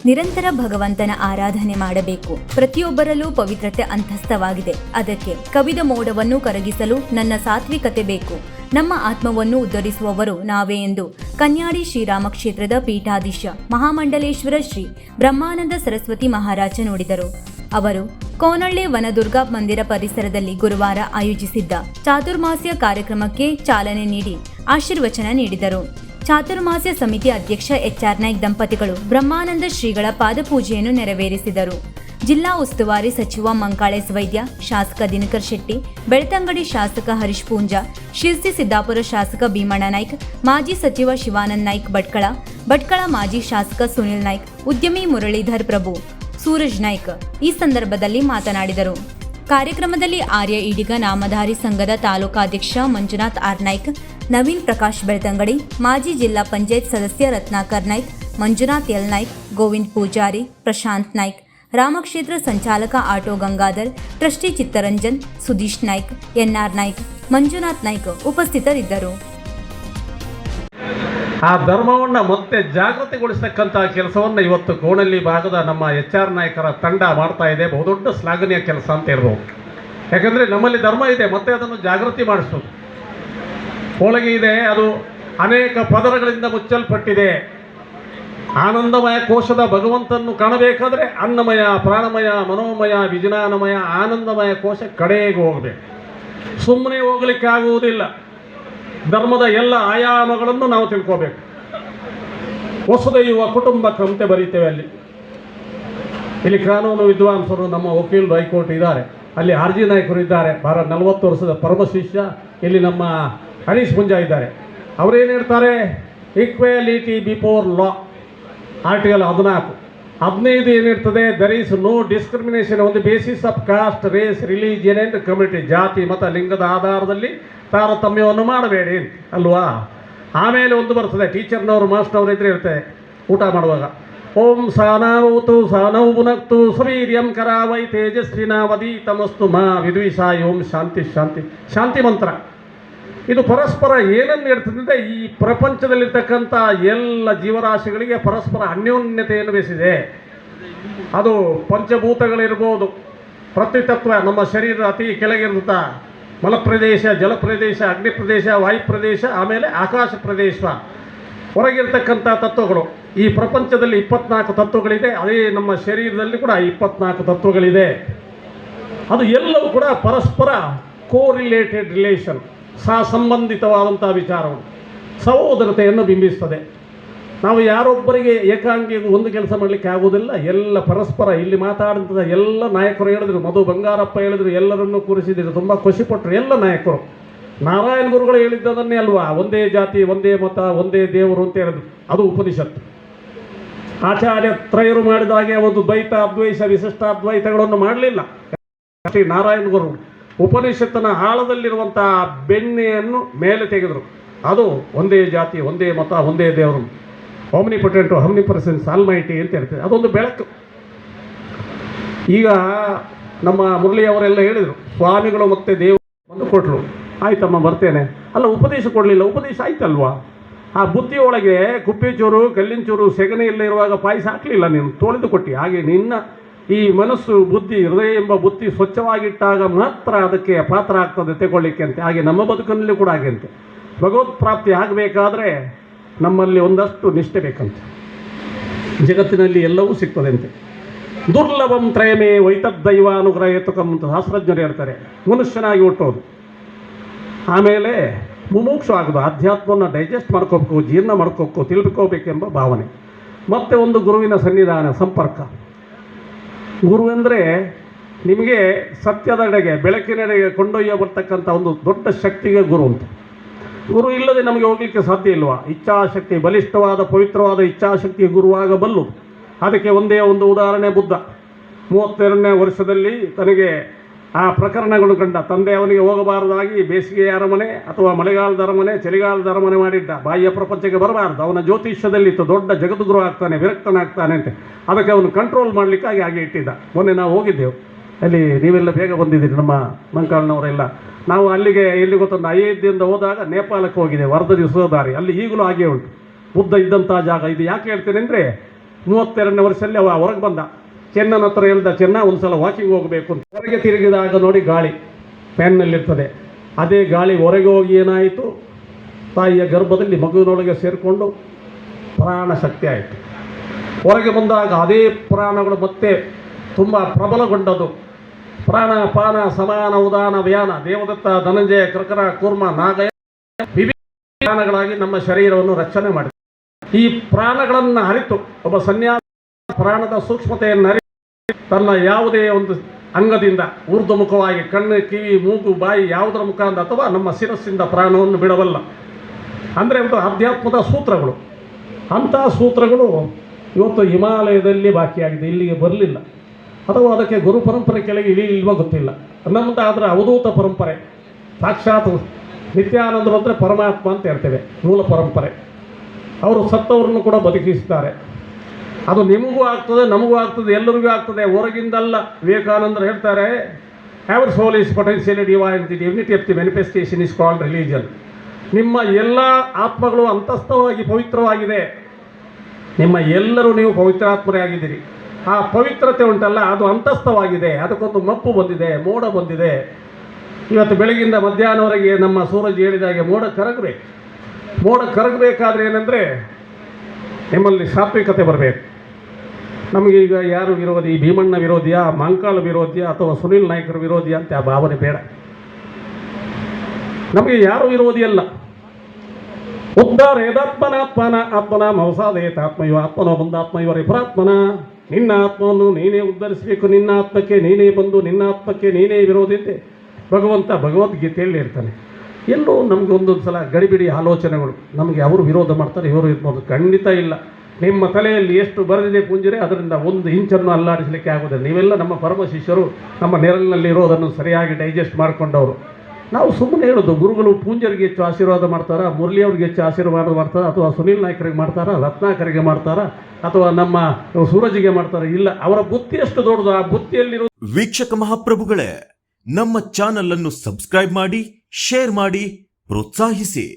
ನಿರಂತರ ಭಗವಂತನ ಆರಾಧನೆ ಮಾಡಬೇಕು. ಪ್ರತಿಯೊಬ್ಬರಲ್ಲೂ ಪವಿತ್ರತೆ ಅಂತಸ್ಥವಾಗಿದೆ. ಅದಕ್ಕೆ ಕವಿದ ಮೋಡವನ್ನು ಕರಗಿಸಲು ನನ್ನ ಸಾತ್ವಿಕತೆ ಬೇಕು. ನಮ್ಮ ಆತ್ಮವನ್ನು ಉದ್ಧರಿಸುವವರು ನಾವೇ ಎಂದು ಕನ್ಯಾಡಿ ಶ್ರೀರಾಮ ಕ್ಷೇತ್ರದ ಪೀಠಾಧೀಶ ಮಹಾಮಂಡಲೇಶ್ವರ ಶ್ರೀ ಬ್ರಹ್ಮಾನಂದ ಸರಸ್ವತಿ ಮಹಾರಾಜ ನುಡಿದರು. ಅವರು ಕೋನಳ್ಳಿ ವನದುರ್ಗ ಮಂದಿರ ಪರಿಸರದಲ್ಲಿ ಗುರುವಾರ ಆಯೋಜಿಸಿದ್ದ ಚಾತುರ್ಮಾಸ್ಯ ಕಾರ್ಯಕ್ರಮಕ್ಕೆ ಚಾಲನೆ ನೀಡಿ ಆಶೀರ್ವಚನ ನೀಡಿದರು. ಚಾತುರ್ಮಾಸ್ಯ ಸಮಿತಿ ಅಧ್ಯಕ್ಷ ಎಚ್.ಆರ್. ನಾಯ್ಕ್ ದಂಪತಿಗಳು ಬ್ರಹ್ಮಾನಂದ ಶ್ರೀಗಳ ಪಾದಪೂಜೆಯನ್ನು ನೆರವೇರಿಸಿದರು. ಜಿಲ್ಲಾ ಉಸ್ತುವಾರಿ ಸಚಿವ ಮಂಕಾಳೇಸ್ ವೈದ್ಯ, ಶಾಸಕ ದಿನಕರ್ ಶೆಟ್ಟಿ, ಬೆಳ್ತಂಗಡಿ ಶಾಸಕ ಹರೀಶ್ ಪೂಂಜಾ, ಶಿರ್ಸಿ ಸಿದ್ದಾಪುರ ಶಾಸಕ ಭೀಮಣ್ಣ ನಾಯ್ಕ್, ಮಾಜಿ ಸಚಿವ ಶಿವಾನಂದ್ ನಾಯ್ಕ್ ಭಟ್ಕಳ ಮಾಜಿ ಶಾಸಕ ಸುನಿಲ್ ನಾಯ್ಕ್, ಉದ್ಯಮಿ ಮುರಳೀಧರ್ ಪ್ರಭು, ಸೂರಜ್ ನಾಯ್ಕ್ ಈ ಸಂದರ್ಭದಲ್ಲಿ ಮಾತನಾಡಿದರು. ಕಾರ್ಯಕ್ರಮದಲ್ಲಿ ಆರ್ಯ ಈಡಿಗ ನಾಮಧಾರಿ ಸಂಘದ ತಾಲೂಕಾಧ್ಯಕ್ಷ ಮಂಜುನಾಥ್ ಆರ್ ನಾಯ್ಕ್, ನವೀನ್ ಪ್ರಕಾಶ್ ಬೆಳ್ತಂಗಡಿ, ಮಾಜಿ ಜಿಲ್ಲಾ ಪಂಚಾಯತ್ ಸದಸ್ಯ ರತ್ನಾಕರ್ ನಾಯ್ಕ್, ಮಂಜುನಾಥ್ ಎಲ್ ನಾಯ್ಕ್, ಗೋವಿಂದ್ ಪೂಜಾರಿ, ಪ್ರಶಾಂತ್ ನಾಯ್ಕ್, ರಾಮಕ್ಷೇತ್ರ ಸಂಚಾಲಕ auto Gangadhar, trustee Chittaranjan, Sudheesh Naik, N R. Naik, Manjunath Naik ಉಪಸ್ಥಿತರಿದ್ದರು. ಆ ಧರ್ಮವನ್ನು ಮತ್ತೆ ಜಾಗೃತಿಗೊಳಿಸತಕ್ಕಂಥ ಕೆಲಸವನ್ನು ಇವತ್ತು ಕೋಣಲ್ಲಿ ಭಾಗದ ನಮ್ಮ ಎಚ್.ಆರ್. ನಾಯಕರ ತಂಡ ಮಾಡ್ತಾ ಇದೆ. ಬಹುದೊಡ್ಡ ಶ್ಲಾಘನೀಯ ಕೆಲಸ ಅಂತ ಹೇಳ್ಬೋದು. ಯಾಕಂದರೆ ನಮ್ಮಲ್ಲಿ ಧರ್ಮ ಇದೆ, ಮತ್ತೆ ಅದನ್ನು ಜಾಗೃತಿ ಮಾಡಿಸೋದು. ಹೋಳಿಗೆ ಇದೆ, ಅದು ಅನೇಕ ಪದರಗಳಿಂದ ಮುಚ್ಚಲ್ಪಟ್ಟಿದೆ. ಆನಂದಮಯ ಕೋಶದ ಭಗವಂತನನ್ನು ಕಾಣಬೇಕಾದ್ರೆ ಅನ್ನಮಯ, ಪ್ರಾಣಮಯ, ಮನೋಮಯ, ವಿಜ್ಞಾನಮಯ, ಆನಂದಮಯ ಕೋಶ ಕಡೆಗೆ ಹೋಗಬೇಕು. ಸುಮ್ಮನೆ ಹೋಗಲಿಕ್ಕೆ ಆಗುವುದಿಲ್ಲ. ಧರ್ಮದ ಎಲ್ಲ ಆಯಾಮಗಳನ್ನು ನಾವು ತಿಳ್ಕೋಬೇಕು. ವಸುದೈವ ಕುಟುಂಬಕ್ಕಂತೆ ಬರೀತೇವೆ. ಇಲ್ಲಿ ಕಾನೂನು ವಿದ್ವಾಂಸರು, ನಮ್ಮ ವಕೀಲರು ಹೈಕೋರ್ಟ್ ಇದ್ದಾರೆ, ಅಲ್ಲಿ ಆರ್.ಜಿ. ನಾಯಕರು ಇದ್ದಾರೆ, 40 ವರ್ಷದ ಪರಮ ಶಿಷ್ಯ. ಇಲ್ಲಿ ನಮ್ಮ ಹರೀಶ್ ಪೂಂಜಾ ಇದ್ದಾರೆ. ಅವರೇನು ಹೇಳ್ತಾರೆ? ಈಕ್ವಾಲಿಟಿ ಬಿಫೋರ್ ಲಾ, ಆರ್ಟಿಕಲ್ 14 ಏನಿರ್ತದೆ? There is no discrimination on the basis of caste, race, religion and community. ಜಾತಿ, ಮತ, ಲಿಂಗದ ಆಧಾರದಲ್ಲಿ ತಾರತಮ್ಯವನ್ನು ಮಾಡಬೇಡಿ ಅಲ್ವಾ? ಆಮೇಲೆ ಒಂದು ಬರ್ತದೆ, ಟೀಚರ್ನವರು ಮಾಸ್ಟರ್ನವರು ಇದ್ರೆ ಇರ್ತದೆ ಊಟ ಮಾಡುವಾಗ, ಓಂ ಸಾನಾವತು ಸಾನವು ಪುನಕ್ತು ಸ್ವೀರ್ಯಂ ಕರಾವೈ ತೇಜಸ್ವಿನಾವಧಿ ತಮಸ್ತು ಮಾ ವಿದ್ವಿಷಾಯ ಓಂ ಶಾಂತಿ ಶಾಂತಿ. ಶಾಂತಿ ಮಂತ್ರ ಇದು ಪರಸ್ಪರ ಏನನ್ನು ಹೇಳ್ತದೆ? ಈ ಪ್ರಪಂಚದಲ್ಲಿರ್ತಕ್ಕಂಥ ಎಲ್ಲ ಜೀವರಾಶಿಗಳಿಗೆ ಪರಸ್ಪರ ಅನ್ಯೋನ್ಯತೆಯನ್ನು ಬೆಳೆಸಿದೆ. ಅದು ಪಂಚಭೂತಗಳಿರ್ಬೋದು, ಪ್ರತಿತತ್ವ, ನಮ್ಮ ಶರೀರದ ಅತಿ ಕೆಳಗಿರುತ್ತ ಮಲಪ್ರದೇಶ, ಜಲಪ್ರದೇಶ, ಅಗ್ನಿ ಪ್ರದೇಶ, ವಾಯು ಪ್ರದೇಶ, ಆಮೇಲೆ ಆಕಾಶ ಪ್ರದೇಶ, ಹೊರಗಿರ್ತಕ್ಕಂಥ ತತ್ವಗಳು. ಈ ಪ್ರಪಂಚದಲ್ಲಿ 24 ತತ್ವಗಳಿದೆ. ಅದೇ ನಮ್ಮ ಶರೀರದಲ್ಲಿ ಕೂಡ 24 ತತ್ವಗಳಿದೆ. ಅದು ಎಲ್ಲವೂ ಕೂಡ ಪರಸ್ಪರ ಕೋರಿಲೇಟೆಡ್ ರಿಲೇಷನ್, ಸಂಬಂಧಿತವಾದಂಥ ವಿಚಾರಗಳು, ಸಹೋದರತೆಯನ್ನು ಬಿಂಬಿಸ್ತದೆ. ನಾವು ಯಾರೊಬ್ಬರಿಗೆ ಏಕಾಂಗಿ ಒಂದು ಕೆಲಸ ಮಾಡಲಿಕ್ಕೆ ಆಗುವುದಿಲ್ಲ. ಎಲ್ಲ ಪರಸ್ಪರ ಇಲ್ಲಿ ಮಾತಾಡಿದ ಎಲ್ಲ ನಾಯಕರು ಹೇಳಿದ್ರು, ಮಧು ಬಂಗಾರಪ್ಪ ಹೇಳಿದ್ರು, ಎಲ್ಲರನ್ನೂ ಕೂರಿಸಿದ್ರು, ತುಂಬ ಖುಷಿಪಟ್ಟರು ಎಲ್ಲ ನಾಯಕರು. ನಾರಾಯಣ ಗುರುಗಳು ಹೇಳಿದ್ದದನ್ನೇ ಅಲ್ವಾ, ಒಂದೇ ಜಾತಿ, ಒಂದೇ ಮತ, ಒಂದೇ ದೇವರು ಅಂತ ಹೇಳಿದ್ರು. ಅದು ಉಪನಿಷತ್ತು. ಆಚಾರ್ಯ ತ್ರಯರು ಮಾಡಿದ ಹಾಗೆ ಒಂದು ದ್ವೈತ, ಅದ್ವೈತ, ವಿಶಿಷ್ಟಾದ್ವೈತಗಳನ್ನು ಮಾಡಲಿಲ್ಲ. ಶ್ರೀ ನಾರಾಯಣ ಗುರು ಉಪನಿಷತ್ತಿನ ಆಳದಲ್ಲಿರುವಂಥ ಬೆಣ್ಣೆಯನ್ನು ಮೇಲೆ ತೆಗೆದರು. ಅದು ಒಂದೇ ಜಾತಿ, ಒಂದೇ ಮತ, ಒಂದೇ ದೇವರು, ಆಮ್ನಿಪೊಟೆಂಟ್, ಆಮ್ನಿಪ್ರೆಸೆನ್ಸ್, ಆಲ್ಮೈಟಿ ಅಂತ ಹೇಳ್ತೇವೆ. ಅದೊಂದು ಬೆಳಕು. ಈಗ ನಮ್ಮ ಮುರಳಿಯವರೆಲ್ಲ ಹೇಳಿದರು, ಸ್ವಾಮಿಗಳು ಮತ್ತೆ ದೇವರು ಒಂದು ಕೊಟ್ಟರು, ಆಯ್ತಮ್ಮ ಬರ್ತೇನೆ. ಅಲ್ಲ, ಉಪದೇಶ ಕೊಡಲಿಲ್ಲ, ಉಪದೇಶ ಆಯ್ತಲ್ವಾ? ಆ ಬುದ್ಧಿಯೊಳಗೆ ಕುಪ್ಪೆಚೂರು, ಕಲ್ಲಿನಚೂರು, ಸೆಗಣಿ ಎಲ್ಲ ಇರುವಾಗ ಪಾಯಸ ಹಾಕಲಿಲ್ಲ, ನೀನು ತೊಳೆದು ಕೊಟ್ಟು. ಹಾಗೆ ನಿನ್ನ ಈ ಮನಸ್ಸು, ಬುದ್ಧಿ, ಹೃದಯ ಎಂಬ ಬುದ್ಧಿ ಸ್ವಚ್ಛವಾಗಿಟ್ಟಾಗ ಮಾತ್ರ ಅದಕ್ಕೆ ಪಾತ್ರ ಆಗ್ತದೆ ತಗೊಳ್ಳಿಕ್ಕೆ ಅಂತೆ. ಹಾಗೆ ನಮ್ಮ ಬದುಕಿನಲ್ಲಿ ಕೂಡ ಹಾಗೆ ಅಂತೆ. ಭಗವತ್ ಪ್ರಾಪ್ತಿ ಆಗಬೇಕಾದ್ರೆ ನಮ್ಮಲ್ಲಿ ಒಂದಷ್ಟು ನಿಷ್ಠೆ ಬೇಕಂತೆ. ಜಗತ್ತಿನಲ್ಲಿ ಎಲ್ಲವೂ ಸಿಗ್ತದೆ ಅಂತೆ. ದುರ್ಲಭಂ ತ್ರಯಮೇ ವೈತದ್ದೈವಾನುಗ್ರಹ ಹೇತುಕಂ ಅಂತ ಶಾಸ್ತ್ರಜ್ಞರು ಹೇಳ್ತಾರೆ. ಮನುಷ್ಯನಾಗಿ ಹುಟ್ಟೋದು, ಆಮೇಲೆ ಮುಮುಕ್ಷು ಆಗೋದು, ಆಧ್ಯಾತ್ಮವನ್ನು ಡೈಜೆಸ್ಟ್ ಮಾಡ್ಕೋಬೇಕು, ಜೀರ್ಣ ಮಾಡ್ಕೋಬೇಕು, ತಿಳ್ಕೋಬೇಕೆಂಬ ಭಾವನೆ, ಮತ್ತು ಒಂದು ಗುರುವಿನ ಸನ್ನಿಧಾನ, ಸಂಪರ್ಕ. ಗುರು ಅಂದರೆ ನಿಮಗೆ ಸತ್ಯದೆಡೆಗೆ, ಬೆಳಕಿನೆಡೆಗೆ ಕೊಂಡೊಯ್ಯ ಬರ್ತಕ್ಕಂಥ ಒಂದು ದೊಡ್ಡ ಶಕ್ತಿಗೆ ಗುರು ಅಂತ. ಗುರು ಇಲ್ಲದೆ ನಮಗೆ ಹೋಗಲಿಕ್ಕೆ ಸಾಧ್ಯ ಇಲ್ವಾ? ಇಚ್ಛಾಶಕ್ತಿ, ಬಲಿಷ್ಠವಾದ ಪವಿತ್ರವಾದ ಇಚ್ಛಾಶಕ್ತಿ ಗುರುವಾಗಬಲ್ಲು. ಅದಕ್ಕೆ ಒಂದೇ ಒಂದು ಉದಾಹರಣೆ, ಬುದ್ಧ 32ನೇ ವರ್ಷದಲ್ಲಿ ತನಗೆ ಆ ಪ್ರಕರಣಗಳು ಕಂಡ. ತಂದೆ ಅವನಿಗೆ ಹೋಗಬಾರದಾಗಿ ಬೇಸಿಗೆಯ ಅರಮನೆ ಅಥವಾ ಮಳೆಗಾಲದ ಅರಮನೆ, ಚಳಿಗಾಲದ ಅರಮನೆ ಮಾಡಿದ್ದ. ಬಾಹ್ಯ ಪ್ರಪಂಚಕ್ಕೆ ಬರಬಾರ್ದು. ಅವನ ಜ್ಯೋತಿಷ್ಯದಲ್ಲಿತ್ತು, ದೊಡ್ಡ ಜಗದ್ಗುರು ಆಗ್ತಾನೆ, ವಿರಕ್ತನಾಗ್ತಾನೆ ಅಂತ. ಅದಕ್ಕೆ ಅವನು ಕಂಟ್ರೋಲ್ ಮಾಡಲಿಕ್ಕಾಗಿ ಹಾಗೆ ಇಟ್ಟಿದ್ದ. ಮೊನ್ನೆ ನಾವು ಹೋಗಿದ್ದೆವು ಅಲ್ಲಿ, ನೀವೆಲ್ಲ ಬೇಗ ಬಂದಿದ್ದೀರಿ, ನಮ್ಮ ಮಂಕಾಳ್ನವರೆಲ್ಲ. ನಾವು ಅಲ್ಲಿಗೆ ಎಲ್ಲಿ ಗೊತ್ತೊಂದು ಅಯೋಧ್ಯೆಯಿಂದ ಹೋದಾಗ ನೇಪಾಳಕ್ಕೆ ಹೋಗಿದೆ, ಅರ್ಧ ದಿವಸದ ದಾರಿ. ಅಲ್ಲಿ ಈಗಲೂ ಹಾಗೆ ಉಂಟು, ಬುದ್ಧ ಇದ್ದಂಥ ಜಾಗ. ಇದು ಯಾಕೆ ಹೇಳ್ತೇನೆ ಅಂದರೆ, 32ನೇ ವರ್ಷದಲ್ಲಿ ಅವ ಹೊರಗೆ ಬಂದ. ಚೆನ್ನನ ಹತ್ರ ಹೇಳ್ದ, ಚೆನ್ನ ಒಂದು ಸಲ ವಾಕಿಂಗ್ ಹೋಗಬೇಕು ಅಂತ. ಹೊರಗೆ ತಿರುಗಿದಾಗ ನೋಡಿ ಗಾಳಿ ಫ್ಯಾನ್ನಲ್ಲಿರ್ತದೆ. ಅದೇ ಗಾಳಿ ಹೊರಗೆ ಹೋಗಿ ಏನಾಯಿತು, ತಾಯಿಯ ಗರ್ಭದಲ್ಲಿ ಮಗುವಿನೊಳಗೆ ಸೇರಿಕೊಂಡು ಪ್ರಾಣ ಶಕ್ತಿ ಆಯಿತು. ಹೊರಗೆ ಬಂದಾಗ ಅದೇ ಪ್ರಾಣಗಳು ಮತ್ತೆ ತುಂಬ ಪ್ರಬಲಗೊಂಡದು. ಪ್ರಾಣ ಪಾನ ಸಮಾನ ಉದಾನ ವ್ಯಾನ ದೇವದತ್ತ ಧನಂಜಯ ಕರ್ಕರ ಕೂರ್ಮ ನಾಗಯ ವಿವಿಧ ಪ್ರಾಣಗಳಾಗಿ ನಮ್ಮ ಶರೀರವನ್ನು ರಕ್ಷಣೆ ಮಾಡಿದೆ. ಈ ಪ್ರಾಣಗಳನ್ನು ಅರಿತು ಒಬ್ಬ ಸನ್ಯಾಸ ಪ್ರಾಣದ ಸೂಕ್ಷ್ಮತೆಯನ್ನು ಅರಿತು ತನ್ನ ಯಾವುದೇ ಒಂದು ಅಂಗದಿಂದ ಊರ್ಧ್ವಮುಖವಾಗಿ ಕಣ್ಣು ಕಿವಿ ಮೂಗು ಬಾಯಿ ಯಾವುದರ ಮುಖಾಂತರ ಅಥವಾ ನಮ್ಮ ಶಿರಸ್ಸಿಂದ ಪ್ರಾಣವನ್ನು ಬಿಡಬಲ್ಲ. ಅಂದರೆ ಒಂದು ಅಧ್ಯಾತ್ಮದ ಸೂತ್ರಗಳು. ಅಂಥ ಸೂತ್ರಗಳು ಇವತ್ತು ಹಿಮಾಲಯದಲ್ಲಿ ಬಾಕಿಯಾಗಿದೆ, ಇಲ್ಲಿಗೆ ಬರಲಿಲ್ಲ. ಅಥವಾ ಅದಕ್ಕೆ ಗುರು ಪರಂಪರೆ ಕೆಳಗೆ ಇಳಿಯಿಲ್ವ ಗೊತ್ತಿಲ್ಲ. ನಮ್ಮದಾದರೆ ಅವಧೂತ ಪರಂಪರೆ, ಸಾಕ್ಷಾತ್ ನಿತ್ಯಾನಂದರು ಅಂದರೆ ಪರಮಾತ್ಮ ಅಂತ ಹೇಳ್ತೇವೆ, ಮೂಲ ಪರಂಪರೆ. ಅವರು ಸತ್ತವರನ್ನು ಕೂಡ ಬದುಕಿಸ್ತಾರೆ. ಅದು ನಿಮಗೂ ಆಗ್ತದೆ, ನಮಗೂ ಆಗ್ತದೆ, ಎಲ್ಲರಿಗೂ ಆಗ್ತದೆ, ಹೊರಗಿಂದಲ್ಲ. ವಿವೇಕಾನಂದರು ಹೇಳ್ತಾರೆ, however soul is potentially divine, the divinity of the manifestation is called religion. ನಿಮ್ಮ ಎಲ್ಲ ಆತ್ಮಗಳು ಅಂತಸ್ಥವಾಗಿ ಪವಿತ್ರವಾಗಿದೆ. ನಿಮ್ಮ ಎಲ್ಲರೂ ನೀವು ಪವಿತ್ರಾತ್ಮರೇ ಆಗಿದ್ದೀರಿ. ಆ ಪವಿತ್ರತೆ ಉಂಟಲ್ಲ, ಅದು ಅಂತಸ್ಥವಾಗಿದೆ. ಅದಕ್ಕೊಂದು ಮಪ್ಪು ಬಂದಿದೆ, ಮೋಡ ಬಂದಿದೆ. ಇವತ್ತು ಬೆಳಗಿಂದ ಮಧ್ಯಾಹ್ನವರೆಗೆ ನಮ್ಮ ಸೂರಜ್ ಹೇಳಿದಾಗೆ ಮೋಡ ಕರಗಬೇಕು. ಮೋಡ ಕರಗಬೇಕಾದ್ರೆ ಏನಂದರೆ ನಿಮ್ಮಲ್ಲಿ ಸಾತ್ವಿಕತೆ ಬರಬೇಕು. ನಮಗೀಗ ಯಾರು ವಿರೋಧಿ, ಭೀಮಣ್ಣ ವಿರೋಧಿಯ, ಮಂಕಾಳ ವಿರೋಧಿಯ ಅಥವಾ ಸುನಿಲ್ ನಾಯ್ಕರ ವಿರೋಧಿಯ ಅಂತ ಆ ಭಾವನೆ ಬೇಡ. ನಮಗೆ ಯಾರು ವಿರೋಧಿಯಲ್ಲ. ಉದ್ಧಾರ ಯದಾತ್ಮನಾತ್ಮನ ಆತ್ಮನ ಮೌಸಾದೇತ ಆತ್ಮಯೋ ಆತ್ಮನೋ ಬಂದಾತ್ಮಯೋ ರಿಪರಾತ್ಮನ. ನಿನ್ನ ಆತ್ಮವನ್ನು ನೀನೇ ಉದ್ಧರಿಸಬೇಕು, ನಿನ್ನ ಆತ್ಮಕ್ಕೆ ನೀನೇ ಬಂದು ನಿನ್ನ ಆತ್ಮಕ್ಕೆ ನೀನೇ ವಿರೋಧಿ ಅಂತ ಭಗವಂತ ಭಗವದ್ಗೀತೆಯಲ್ಲಿ ಇರ್ತಾನೆ. ಎಲ್ಲೋ ನಮಗೆ ಒಂದೊಂದು ಸಲ ಗಡಿಬಿಡಿ ಆಲೋಚನೆಗಳು. ನಮಗೆ ಅವರು ವಿರೋಧ ಮಾಡ್ತಾರೆ, ಇವರು ಇರ್ಬೋದು. ಖಂಡಿತ ಇಲ್ಲ. ನಿಮ್ಮ ತಲೆಯಲ್ಲಿ ಎಷ್ಟು ಬರೆದಿದೆ ಪುಂಜರೆ, ಅದರಿಂದ ಒಂದು ಇಂಚನ್ನು ಅಲ್ಲಾಡಿಸಲಿಕ್ಕೆ ಆಗೋದಿಲ್ಲ. ನೀವೆಲ್ಲ ನಮ್ಮ ಪರಮ ಶಿಷ್ಯರು, ನಮ್ಮ ನೆರಳಿನಲ್ಲಿ ಇರೋದನ್ನು ಸರಿಯಾಗಿ ಡೈಜೆಸ್ಟ್ ಮಾಡಿಕೊಂಡವರು. ನಾವು ಸುಮ್ಮನೆ ಹೇಳೋದು, ಗುರುಗಳು ಪೂಂಜರಿಗೆ ಹೆಚ್ಚು ಆಶೀರ್ವಾದ ಮಾಡ್ತಾರಾ, ಮುರಳಿಯವ್ರಿಗೆ ಹೆಚ್ಚು ಆಶೀರ್ವಾದ ಮಾಡ್ತಾರಾ, ಅಥವಾ ಸುನೀಲ್ ನಾಯ್ಕರಿಗೆ ಮಾಡ್ತಾರಾ, ರತ್ನಾಕರಿಗೆ ಮಾಡ್ತಾರಾ, ಅಥವಾ ನಮ್ಮ ಸೂರಜಿಗೆ ಮಾಡ್ತಾರಾ? ಇಲ್ಲ. ಅವರ ಬುದ್ಧಿ ಎಷ್ಟು ದೊಡ್ಡದು, ಆ ಬುದ್ಧಿಯಲ್ಲಿರೋ. ವೀಕ್ಷಕ ಮಹಾಪ್ರಭುಗಳೇ, ನಮ್ಮ ಚಾನಲ್ ಅನ್ನು ಸಬ್ಸ್ಕ್ರೈಬ್ ಮಾಡಿ, ಶೇರ್ ಮಾಡಿ, ಪ್ರೋತ್ಸಾಹಿಸಿ.